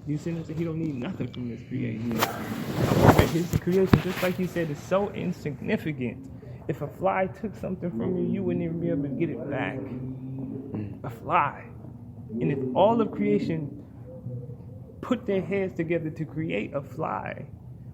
You see what I'm saying? He don't need nothing from this creation. However, his creation, just like you said, is so insignificant. If a fly took something from you wouldn't even be able to get it back. A fly. And if all of creation put their heads together to create a fly,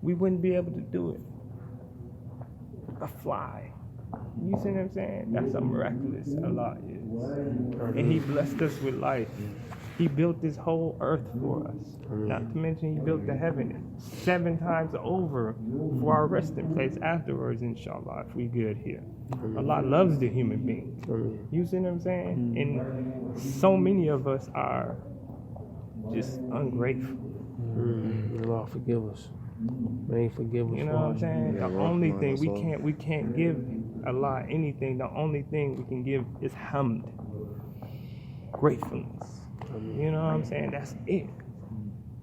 we wouldn't be able to do it. A fly. You see what I'm saying? That's how miraculous Allah is. And He blessed us with life. He built this whole earth for us. Not to mention He built the heaven 7 times over for our resting place afterwards, inshallah, if we good here. Allah loves the human being. You see what I'm saying? And so many of us are just ungrateful. Allah forgive us. May He forgive us. You know what I'm saying? The only thing we can't give Allah anything. The only thing we can give is hamd, gratefulness. You know what I'm saying? That's it.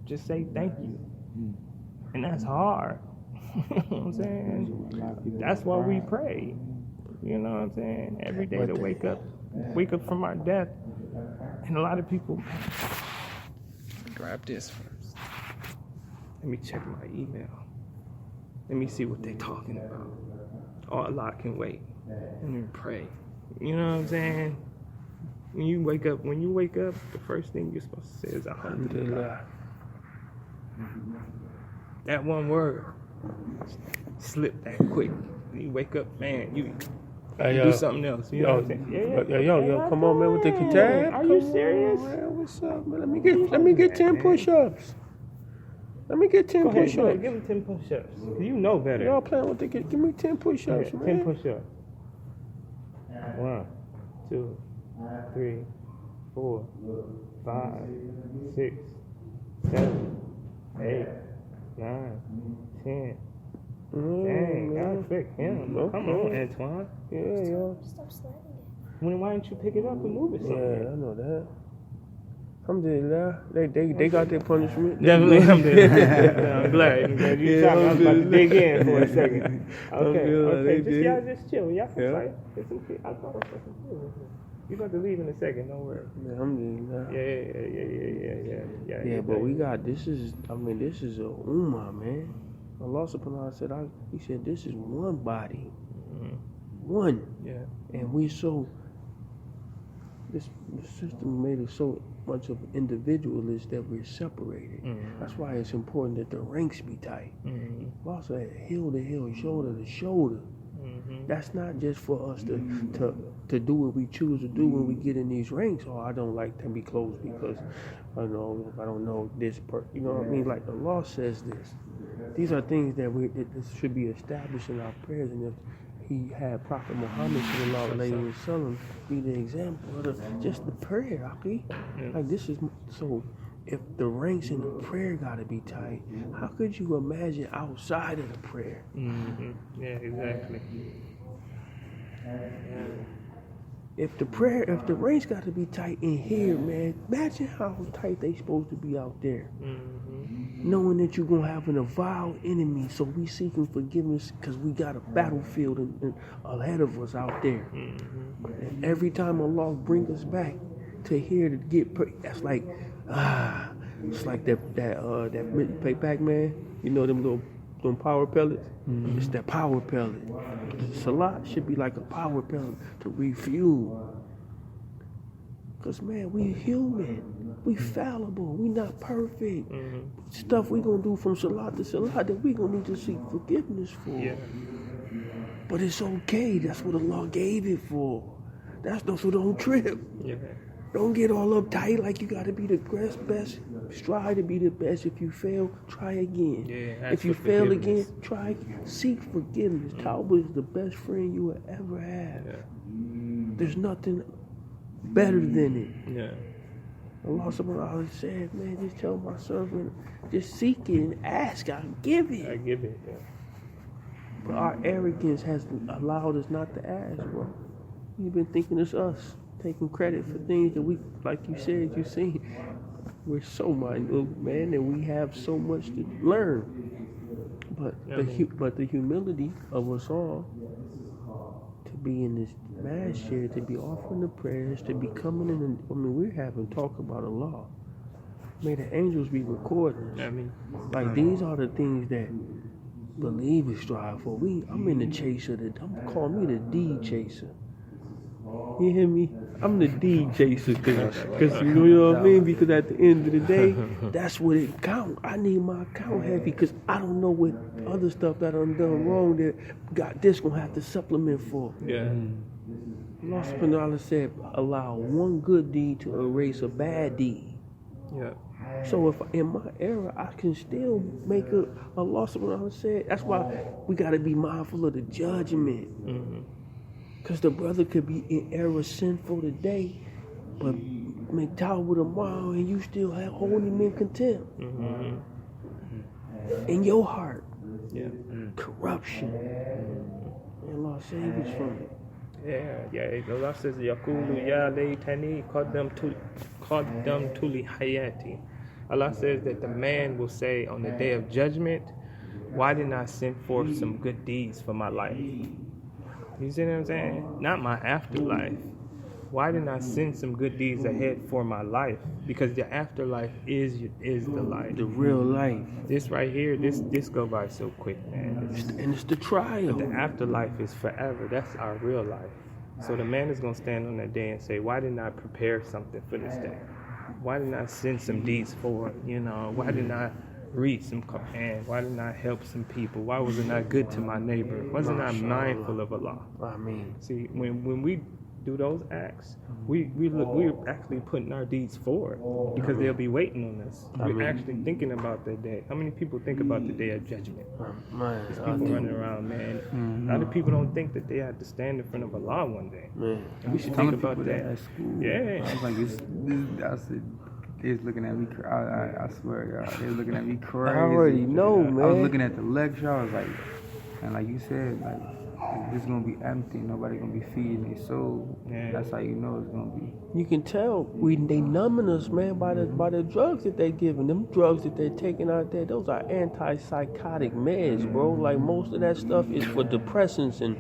Just say thank you. And that's hard. You know what I'm saying? That's why we pray. You know what I'm saying? Every day to wake up from our death. And a lot of people, grab this first. Let me check my email. Let me see what they're talking about. Oh, Allah can wait. And then pray. You know what I'm saying? When you wake up, the first thing you're supposed to say is Alhamdulillah. That one word slip that quick. You wake up, man, you do something else. You know what I'm saying? Yo, come on, man, with the kitab. Are you serious? Man, what's up, man? Let me get 10 push-ups. Let me get 10 push-ups. Go ahead, give him 10 push-ups. You know better. Y'all playing with give me 10 push-ups, man. 10 push-ups. 1, 2, 3, 4, 5, 6, 7, 8, 9, 10. Dang, gotta pick him. Come on, Antoine. Yeah, yo. Stop sliding it. Why don't you pick it up and move it somewhere? Yeah, I know that. Alhamdulillah. They got their punishment. Definitely, alhamdulillah. I'm glad. You talking, I was about to dig in for a second. Okay. Y'all just chill. Y'all can fight. It's okay. I thought I was chill. You about to leave in a second, don't worry. Alhamdulillah. Yeah, but we got, this is a ummah, man. Allah subhanahu wa ta'ala said, He said, this is one body. One. Yeah. And this system made us so much of individualists that we're separated. That's why it's important that the ranks be tight. Allah said, hill to hill, shoulder to shoulder. That's not just for us to do what we choose to do when we get in these ranks. Oh, I don't like to be close because I don't know this part. You know what I mean? Like the law says this. These are things that this should be established in our prayers. And if He had Prophet Muhammad sallallahu alayhi wasallam be the example of just the prayer, okay? Like this is so. If the ranks in the prayer gotta be tight, how could you imagine outside of the prayer? Yeah, exactly. If the ranks gotta be tight in here, man, imagine how tight they supposed to be out there. Knowing that you're gonna have an avowed enemy, so we seeking forgiveness because we got a battlefield ahead of us out there. And every time Allah bring us back to here to get, that's like, it's like that Pac-Man, you know them power pellets? It's that power pellet. Salat should be like a power pellet to refuel. Because, man, we human. We fallible. We not perfect. Stuff we going to do from salat to salat that we going to need to seek forgiveness for. Yeah. But it's okay. That's what Allah gave it for. So don't trip. Yeah. Don't get all uptight like you got to be the best. Strive to be the best. If you fail, try again. Yeah, if you fail again, try again. Seek forgiveness. Tawbah is the best friend you will ever have. Yeah. There's nothing better than it. Yeah. Allah subhanahu wa ta'ala said, man, just tell my servant, just seek it and ask, I'll give it. I give it, yeah. But our arrogance has allowed us not to ask, bro. You've been thinking it's us, taking credit for things that we, like you said, you seen. We're so minute, man, and we have so much to learn. But the humility of us all to be in this mass share, to be offering the prayers, to be coming in, we're having talk about Allah. may the angels be recording. I mean, Like these are the things that believers strive for. I'm in the chase of the. I'm calling me the deed chaser. You hear me? I'm the deed chaser, cause you know what I mean. Because at the end of the day, that's what it count. I need my account heavy, cause I don't know what other stuff that I'm done wrong that got this gonna have to supplement for. yeah. Allah subhanahu wa ta'ala said, allow one good deed to erase a bad deed. Yeah. So if in my era, I can still make Allah subhanahu wa ta'ala said, that's why we gotta be mindful of the judgment. Because the brother could be in error sinful today, but make tawbah tomorrow and you still have holding him in contempt. In your heart. Yeah. Corruption. And Allah save us from it. Yeah. Allah says, Yaqulu ya laytani qaddamtu li hayati. Allah says that the man will say on the day of judgment, why didn't I send forth some good deeds for my life? You see what I'm saying? Not my afterlife. Why didn't I send some good deeds ahead for my life? Because the afterlife is the life. The real life. This right here, this go by so quick, man. And it's the trial. The afterlife is forever. That's our real life. So the man is going to stand on that day and say, why didn't I prepare something for this day? Why didn't I send some deeds forward? You know, why didn't I read some Quran? Why didn't I help some people? Why wasn't I good to my neighbor? Wasn't I mindful of Allah? I mean, see, when we do those acts, we're actually putting our deeds forward because they'll be waiting on us. We're actually thinking about that day. How many people think about the day of judgment? Man, There's people running around, man. A lot of people don't think that they have to stand in front of Allah one day. Man. And we should think about that. At school. Yeah. I was like, I said, they was looking at me. I swear, y'all, they was looking at me crazy. I already know, man. I was looking at the lecture. I was like, and like you said, like it's gonna be empty. Nobody gonna be feeding their soul. Yeah. That's how you know it's gonna be. You can tell they numbing us, man, by the drugs that they giving. Them drugs that they're taking out there, those are antipsychotic meds, bro. Like most of that stuff is for depressants, and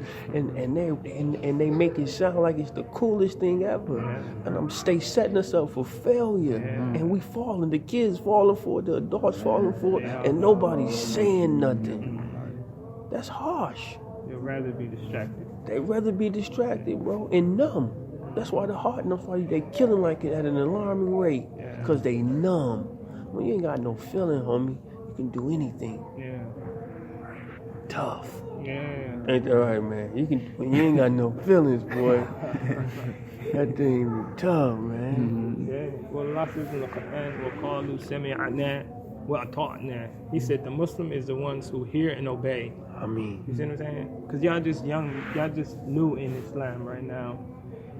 they make it sound like it's the coolest thing ever. And they setting us up for failure, and we falling. The kids falling for it, the adults falling for it, and nobody's saying nothing. That's harsh. You'd rather be distracted. They'd rather be distracted, bro, and numb. That's why the heart, and that's why they killing like it at an alarming rate, because they numb. When you ain't got no feeling, homie, you can do anything. Yeah. Tough. Yeah. Ain't that right, man? When you ain't got no feelings, boy, that thing be tough, man. Yeah. Well, Allah says in the Quran, وَقَالُوا سَمِعْنَا وَأَطَعْنَا. He said the Muslim is the ones who hear and obey. I mean, You see what I'm saying? Because y'all just young, y'all just new in Islam right now.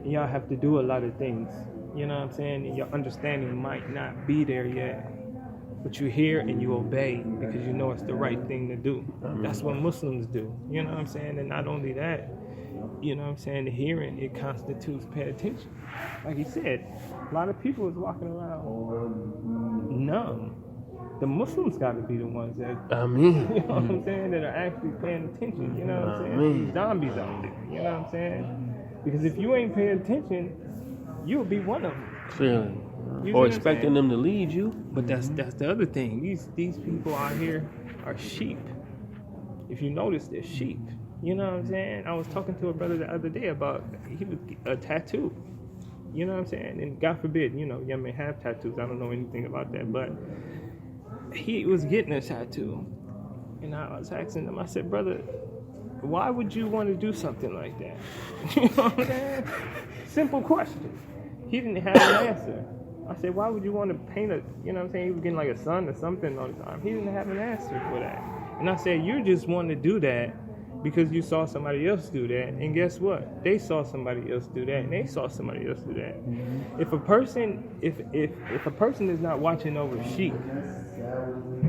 And y'all have to do a lot of things. You know what I'm saying? And your understanding might not be there yet. But you hear and you obey because you know it's the right thing to do. That's what Muslims do. You know what I'm saying? And not only that, you know what I'm saying, the hearing, it constitutes pay attention. Like he said, a lot of people is walking around numb. The Muslims got to be the ones that, I mean, you know what I'm saying, that are actually paying attention. You know what I'm saying? These zombies out there. You know what I'm saying? Because if you ain't paying attention, you'll be one of them. feeling. You Or see what I'm expecting saying? them to lead you. But that's the other thing. These people out here are sheep. If you notice, they're sheep. You know what I'm saying? I was talking to a brother the other day about he was a tattoo. You know what I'm saying? And God forbid, you know, young men have tattoos. I don't know anything about that, but he was getting a tattoo. And I was asking him, I said, brother, why would you want to do something like that? You know what I'm saying? Simple question. He didn't have an answer. I said, why would you want to paint a, you know what I'm saying? He was getting like a sun or something all the time. He didn't have an answer for that. And I said, you just want to do that because you saw somebody else do that. And guess what? They saw somebody else do that, and they saw somebody else do that. If a person is not watching over sheep,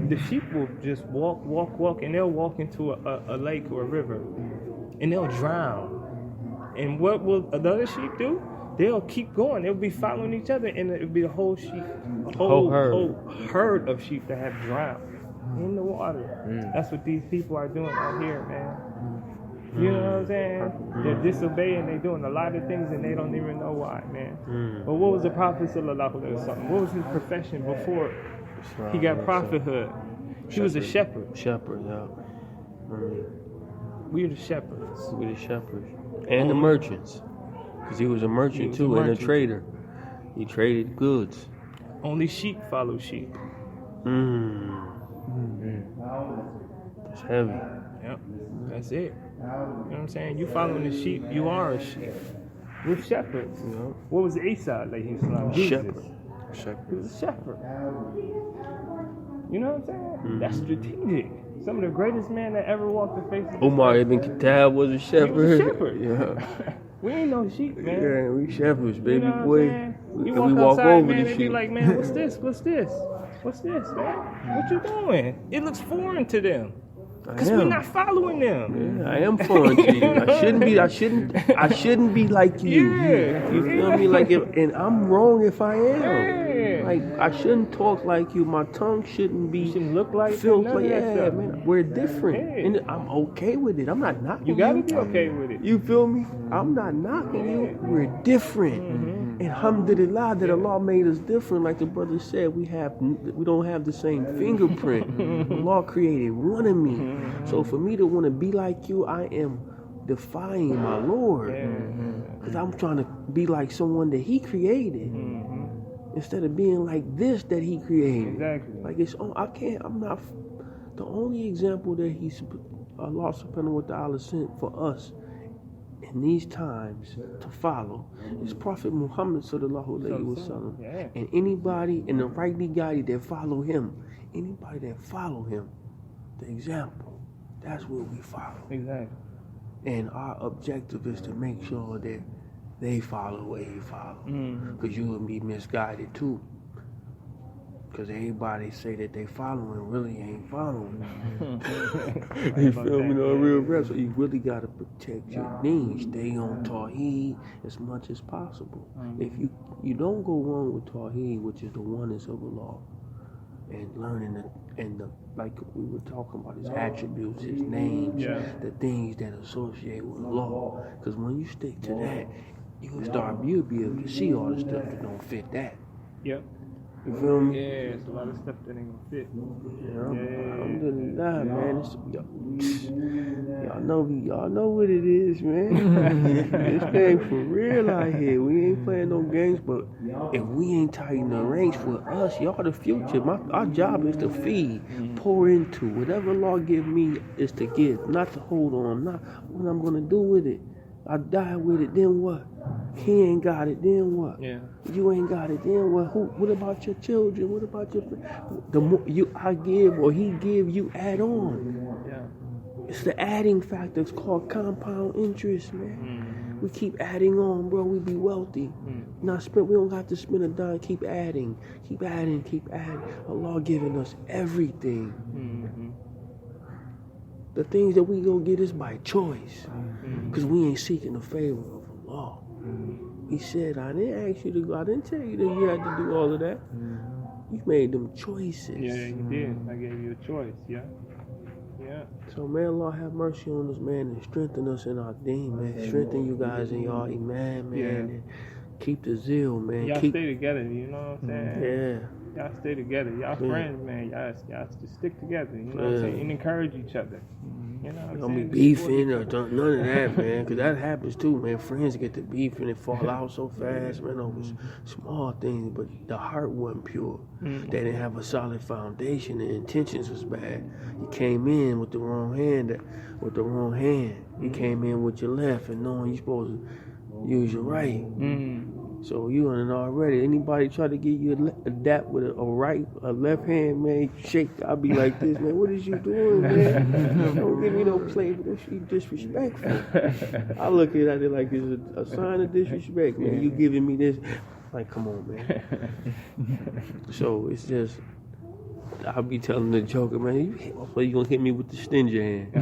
the sheep will just walk, and they'll walk into a lake or a river, and they'll drown. And what will the other sheep do? They'll keep going. They'll be following each other, and it'll be a whole herd of sheep that have drowned in the water. That's what these people are doing out here, man. You know what I'm saying? They're disobeying, they're doing a lot of things and they don't even know why, man. But what was the Prophet sallallahu alayhi wa sallam? What was his profession before he got prophethood? He was a shepherd. Shepherd, yeah. We are the shepherds. We the shepherds. And the merchants. Because he was a merchant too, and a trader. He traded goods. Only sheep follow sheep. That's heavy. Yep, that's it. You know what I'm saying? You following the sheep, you are a sheep. We're shepherds. Yep. What was Isa, alayhi salam? Shepherd. He was a shepherd. You know what I'm saying? That's strategic. Some of the greatest men that ever walked the face of the Umar ibn Khattab was a shepherd. He was a shepherd. Yeah. We ain't no sheep, man. Yeah, we shepherds, baby You know boy. You We walk walk outside, over man, the they be sheep. like, man, what's this? What's this? What's this, man? What you doing? It looks foreign to them. Because we're not following them. Yeah, I am foreign to you. I shouldn't be like you. Yeah. You feel me? Like and I'm wrong if I am. Yeah. Like I shouldn't talk like you. My tongue shouldn't be. You shouldn't look like feel none of like that stuff. man. We're different, Yeah. and I'm okay with it. I'm not knocking You gotta be okay with it. You feel me? I'm not knocking you. We're different. And alhamdulillah that Allah made us different. Like the brother said, we don't have the same fingerprint. Allah created one of me. So for me to want to be like you, I am defying my Lord. Because I'm trying to be like someone that He created. Instead of being like this that He created. Exactly. Like I'm not, the only example that Allah subhanahu wa ta'ala sent for us in these times to follow is Prophet Muhammad sallallahu alayhi wa sallam. Yeah. And anybody in the rightly guided that follow him, anybody that follow him, the example, that's what we follow. Exactly. And our objective is to make sure that they follow what he follow. Because you will be misguided too. Because everybody say that they following really ain't following. You feel me? No real rap. So you really got to protect your needs. Stay on Tawheed as much as possible. If you don't go wrong with Tawheed, which is the oneness of Allah, and learning the like we were talking about, his attributes, his names, the things that associate with Allah. Because when you stick to that, you'll be able to see all the stuff that don't fit that. Yep. You feel me? Yeah, it's a lot of stuff that ain't gonna fit. Alhamdulillah, man. Y'all know what it is, man. This thing for real out here. We ain't playing no games, but if we ain't tighten the reins for us, y'all the future. Our job is to feed, pour into. Whatever Allah give me is to give, not to hold on. Not what I'm gonna do with it. I die with it, then what? He ain't got it, then what? Yeah. You ain't got it, then what? What about your children? What about your... The more I give or he give, you add on. Yeah. It's the adding factor. It's called compound interest, man. We keep adding on, bro. We be wealthy. We don't have to spend a dime. Keep adding. Keep adding. Keep adding. Allah giving us everything. The things that we gonna get is by choice. Because we ain't seeking the favor of Allah. He said, I didn't ask you to go. I didn't tell you that you had to do all of that. You made them choices. Yeah, you did. I gave you a choice. Yeah. Yeah. So, man, Allah have mercy on us, man, and strengthen us in our deen, man. Strengthen you guys in y'all iman, man. And keep the zeal, man. Y'all stay together, you know what I'm saying? Yeah. Y'all stay together. Y'all friends, man. Y'all just stick together, you know what I'm saying? And encourage each other. You know what I'm Don't saying? be beefing or none of that, man, because that happens too, man. Friends get to beefing and fall out so fast, man, over small things, but the heart wasn't pure. They didn't have a solid foundation. The intentions was bad. You came in with the wrong hand. You came in with your left and knowing you're supposed to use your right. So you in already. Anybody try to get you adapt with a left hand, man, shake. I'll be like this, man. What is you doing, man? Don't give me no play, but that shit disrespectful. I look at it like it's a sign of disrespect, man. You giving me this, like, come on, man. So it's just, I'll be telling the joker, man, you gonna hit me with the stingy hand.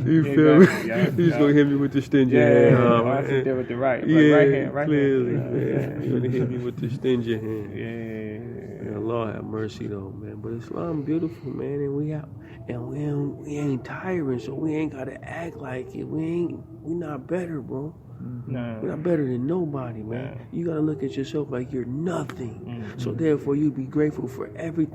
You feel me? You just gonna hit me with the stingy hand. I sit there with the right. Yeah, Right hand. clearly, man. You're gonna hit me with the stingy hand. Yeah. Allah Lord have mercy though, man. But Islam beautiful, man, and we ain't tiring, so we ain't gotta act like it. We not better, bro. Nah. We're not better than nobody, man. Nah. You gotta look at yourself like you're nothing. So therefore, you be grateful for everything.